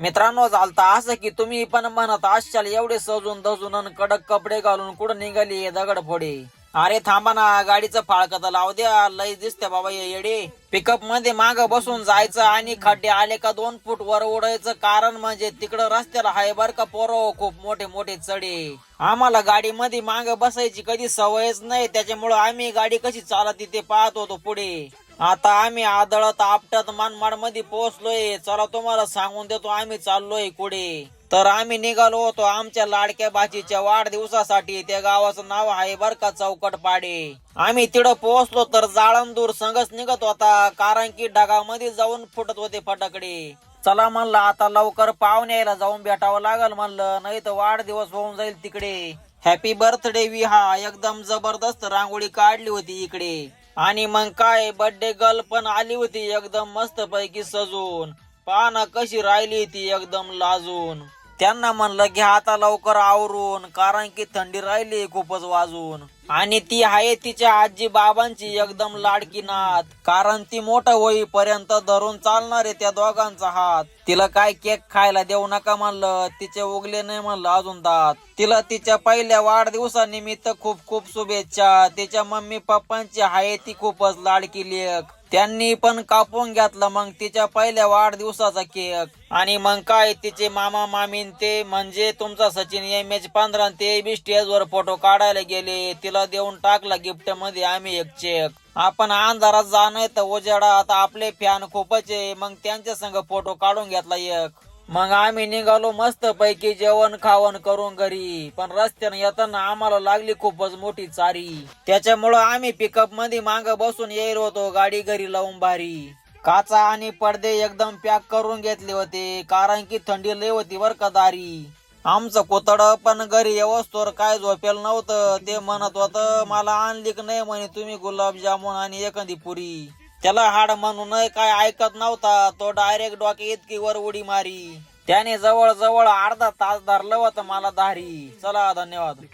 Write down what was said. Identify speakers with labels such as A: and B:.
A: मित्रांनो, चालता असं की तुम्ही पण म्हणत असाल एवढे सजून धजून अन कडक कपडे घालून कुठं निघाली दगड फोडे. अरे थांबा ना, गाडीचं फाळकत लावू द्या, लय दिसते बाबा ये येडे. पिकअप मध्ये माग बसून जायचं आणि खड्डे आले का 2 फूट वर उडायचं. कारण म्हणजे तिकडं रस्त्याला हाय बर का पोरो खूप मोठे मोठे चढे. आम्हाला गाडी मध्ये माग बसायची कधी सवयच नाही, त्याच्यामुळे आम्ही गाडी कशी चालत ते पाहत होतो पुढे. आता आम्ही आदळत आपटत मनमाड मध्ये पोहोचलोय. चला तुम्हाला सांगून देतो आम्ही चाललोय कुठे. तर आम्ही निघालो होतो आमच्या लाडक्या बाचीच्या वाढदिवसासाठी. त्या गावाचं नाव आहे बर का चौकटपाडे. आम्ही तिथं पोहोचलो तर जाळंदूर संघच निघत होता, कारण की ढगामध्ये जाऊन फुटत होते फटाकडे. चला म्हणलं आता लवकर पाहुण्याला जाऊन भेटावं लागल म्हणलं, नाही तर वाढदिवस होऊन जाईल तिकडे. हॅपी बर्थडे विहा एकदम जबरदस्त रांगोळी काढली होती इकडे. आणि मग काय बर्थडे गर्ल पण आली होती एकदम मस्त पैकी सजून. पाना कशी राहिली ती एकदम लाजून. त्यांना म्हणलं घ्या आता लवकर आवरून, कारण की थंडी राहिली खूपच वाजून. आणि ती आहे तिच्या आजी बाबांची एकदम लाडकी नात, कारण ती मोठं होईपर्यंत धरून चालणार आहे त्या दोघांचा हात. तिला काय केक खायला देऊ नका म्हणलं, तिचे उगले नाही म्हणलं अजून दात. तिला तिच्या पहिल्या वाढदिवसानिमित्त खूप खूप शुभेच्छा. तिच्या मम्मी पप्पांची आहे ती खूपच लाडकी लेक. त्यांनी पण कापून घेतला मग तिच्या पहिल्या वाढदिवसाचा केक. आणि मग काय तिचे मामा मामीन ते म्हणजे तुमचा सचिन MH15 ते बी स्टेजवर फोटो काढायला गेले. तिला देऊन टाकला गिफ्ट मध्ये आम्ही एक चेक. आपण अंधारात जाणं तर उजेडात आपले फॅन खूपच आहे, मग त्यांच्या संग फोटो काढून घेतला एक. मग आम्ही निघालो मस्त पैकी जेवण खावण करून घरी. पण रस्त्याने येताना आम्हाला लागली खूपच मोठी चारी, त्याच्यामुळं आम्ही पिकअप मध्ये माग बसून येईल होतो गाडी घरी लावून भारी. काचा आणि पडदे एकदम पॅक करून घेतले होते, कारण की थंडी लय होती बर का दारी. आमचं कोतड पण घरी येवस्तोर काय झोपेल नव्हतं. ते म्हणत होतं मला आणली की नाही म्हणे तुम्ही गुलाबजामुन आणि एखादी पुरी. त्याला हाड म्हणून काय ऐकत नव्हता तो, डायरेक्ट डोके इतकी वर उडी मारी. त्याने जवळ जवळ अर्धा तास धरलं होतं मला दारी. चला धन्यवाद.